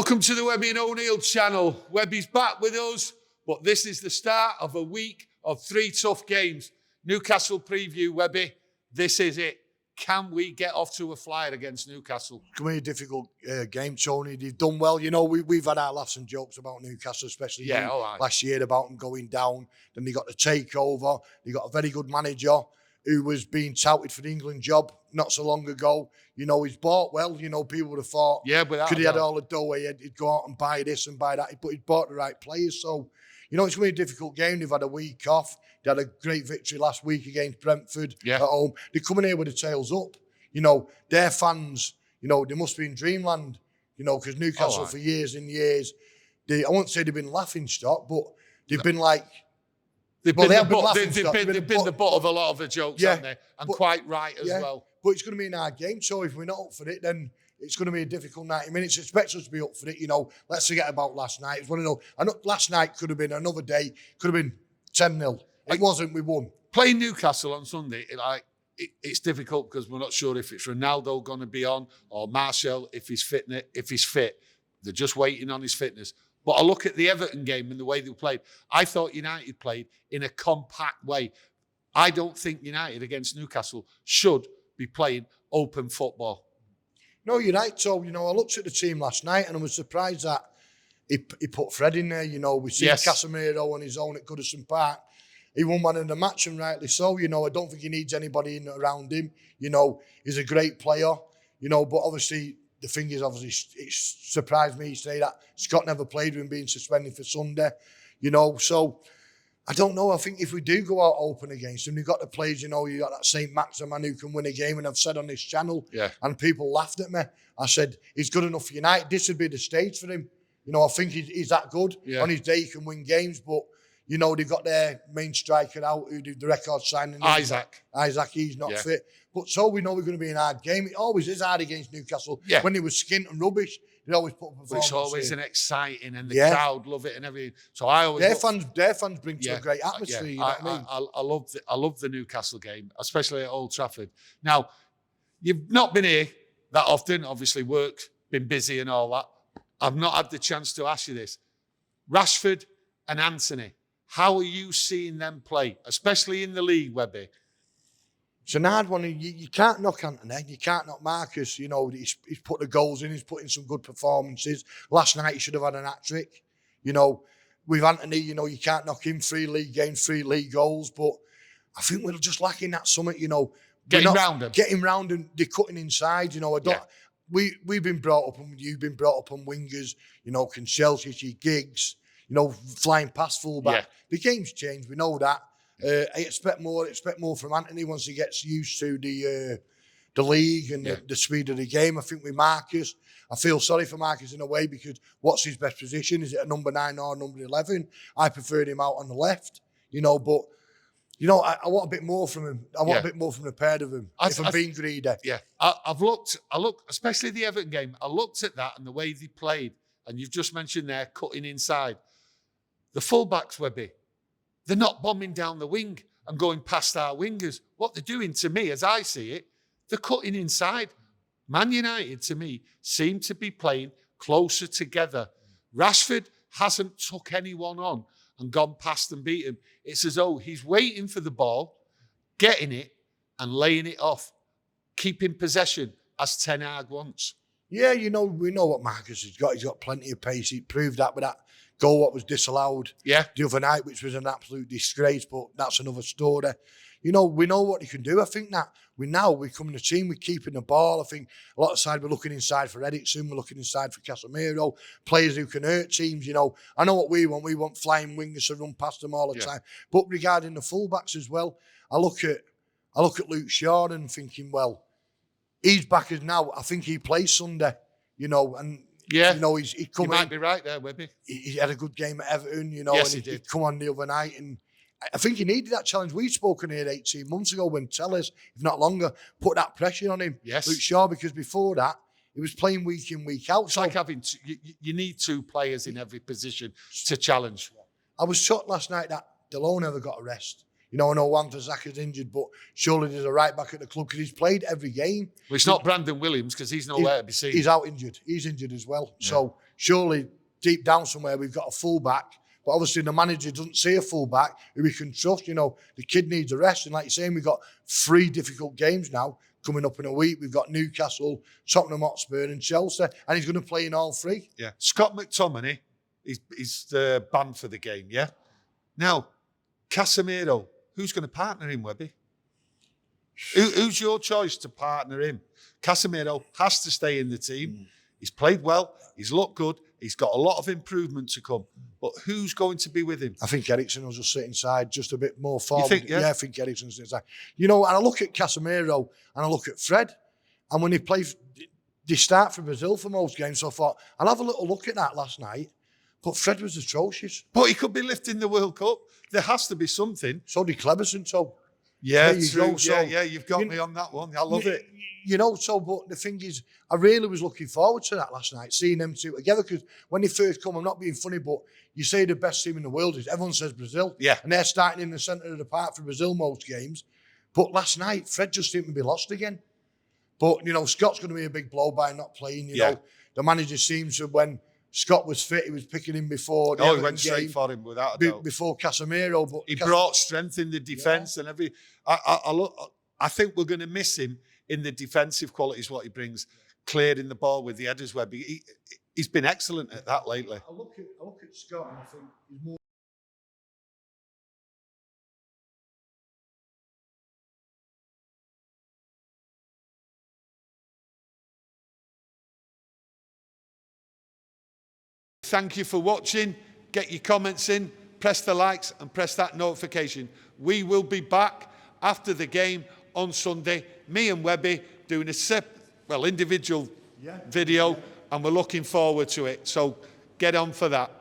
Welcome to the Webby and O'Neill channel. Webby's back with us, but this is the start of a week of 3 tough games. Newcastle preview, Webby. This is it. Can we get off to a flyer against Newcastle? It's going to be a difficult game, Tony. They've done well. You know, we've had our laughs and jokes about Newcastle, especially last year about them going down. Then they got the takeover. They got a very good manager who was being touted for the England job not so long ago. You know, he's bought well. You know, people would have thought, could he had all the dough, he'd go out and buy this and buy that. But he's bought the right players. So, you know, it's going to be a difficult game. They've had a week off. They had a great victory last week against Brentford at home. They're coming here with the tails up. You know, their fans, you know, they must be in dreamland, you know, because Newcastle for years and years, I won't say they've been laughing stock, but they've been like... They've been the butt of a lot of the jokes, haven't they? And quite right as well. But it's going to be an hard game, so if we're not up for it, then it's going to be a difficult 90 minutes. Expect us to be up for it, you know. Let's forget about last night. It's one of those, I know last night could have been another day, could have been 10-0. It wasn't, we won. Playing Newcastle on Sunday, it's difficult because we're not sure if it's Ronaldo going to be on or Martial if he's fit. They're just waiting on his fitness. But I look at the Everton game and the way they played. I thought United played in a compact way. I don't think United against Newcastle should be playing open football. No, you're right. So, you know, I looked at the team last night and I was surprised that he put Fred in there. You know, we see Casemiro on his own at Goodison Park. He won man of the match, and rightly so. You know, I don't think he needs anybody in around him. You know, he's a great player. You know, but obviously, the thing is, it surprised me to say that Scott never played with him being suspended for Sunday. You know, so I don't know. I think if we do go out open against him, we've got the players, you know, you got that St. Maximan who can win a game. And I've said on this channel, and people laughed at me. I said, he's good enough for United. This would be the stage for him. You know, I think he's that good. On his day, he can win games, but you know, they've got their main striker out who did the record signing. Isaac, he's not fit. But so we know we're going to be in a hard game. It always is hard against Newcastle. When they were skint and rubbish, they always put a performance. But it's always an exciting and the crowd love it and everything. So I always their fans bring to a great atmosphere. You know what I mean? I love the Newcastle game, especially at Old Trafford. Now, you've not been here that often, obviously work, been busy and all that. I've not had the chance to ask you this. Rashford and Anthony, how are you seeing them play, especially in the league, Webby? It's an hard one. You can't knock Anthony. You can't knock Marcus. You know, he's put the goals in. He's put in some good performances. Last night, he should have had an hat-trick. You know, with Anthony, you know, you can't knock him. 3 league games, 3 league goals. But I think we're just lacking that summit, you know. Getting round him. Getting round and they're cutting inside, you know. We've been brought up, and you've been brought up on wingers, you know, Conselsi, Giggs, you know, flying past fullback. The game's changed. We know that. I expect more from Anthony once he gets used to the league and the speed of the game. I think with Marcus, I feel sorry for Marcus in a way because what's his best position? Is it a number 9 or number 11? I preferred him out on the left, you know, but, you know, I want a bit more from him. I want a bit more from the pair of him, if I'm being greedy. I looked, especially the Everton game, I looked at that and the way they played, and you've just mentioned there, cutting inside. The fullbacks, Webby, they're not bombing down the wing and going past our wingers. What they're doing, to me, as I see it, they're cutting inside. Man United, to me, seem to be playing closer together. Rashford hasn't took anyone on and gone past and beat him. It's as though he's waiting for the ball, getting it, and laying it off, keeping possession as Ten Hag wants. Yeah, you know, we know what Marcus has got. He's got plenty of pace. He proved that with that goal what was disallowed the other night, which was an absolute disgrace, but that's another story. You know, we know what he can do. I think that we come in a team, we're keeping the ball. I think a lot of side we're looking inside for Eriksen, we're looking inside for Casemiro, players who can hurt teams, you know. I know what we want. We want flying wingers to run past them all the time. But regarding the fullbacks as well, I look at Luke Shaw and thinking, well, he's back as now. I think he plays Sunday, you know, and you know, he's come in. You might be right there, Webby. He had a good game at Everton, you know, and he did. He'd come on the other night, and I think he needed that challenge. We've spoken here 18 months ago when Tellers, if not longer, put that pressure on him. Luke Shaw, because before that, he was playing week in, week out. It's like having, you need 2 players in every position to challenge. I was shocked last night that Delon never got a rest. You know, I know Wan Bissaka's injured, but surely there's a right back at the club because he's played every game. Well, it's not Brandon Williams because he's nowhere to be seen. He's out injured. He's injured as well. So surely deep down somewhere we've got a full-back. But obviously the manager doesn't see a full-back who we can trust. You know, the kid needs a rest. And like you're saying, we've got 3 difficult games now coming up in a week. We've got Newcastle, Tottenham Hotspur and Chelsea. And he's going to play in all 3. Yeah. Scott McTominay is the banned for the game, yeah? Now, Casemiro, who's going to partner him, Webby? Who's your choice to partner him? Casemiro has to stay in the team. He's played well. He's looked good. He's got a lot of improvement to come. But who's going to be with him? I think Eriksen will just sit inside, just a bit more forward. You think, yeah? I think Eriksen's inside. You know, and I look at Casemiro and I look at Fred, and when they start for Brazil for most games, so I thought, I'll have a little look at that last night. But Fred was atrocious. But he could be lifting the World Cup. There has to be something. So did Cleberson, so... Yeah, true. Yeah, you've got me on that one. I love it. You know, so, but the thing is, I really was looking forward to that last night, seeing them 2 together, because when they first come, I'm not being funny, but you say the best team in the world is, everyone says Brazil. Yeah. And they're starting in the centre of the park for Brazil most games. But last night, Fred just seemed to be lost again. But, you know, Scott's going to be a big blow by not playing, you know. The manager seems to, when Scott was fit, he was picking him before the he went straight for him without a doubt. Before Casemiro. But he brought strength in the defence and every... I think we're going to miss him in the defensive qualities, what he brings, clearing the ball with the headers, Webby. He's been excellent at that lately. I look at Scott and I think he's more... Thank you for watching. Get your comments in, press the likes and press that notification. We will be back after the game on Sunday. Me and Webby doing a individual video, and we're looking forward to it. So get on for that.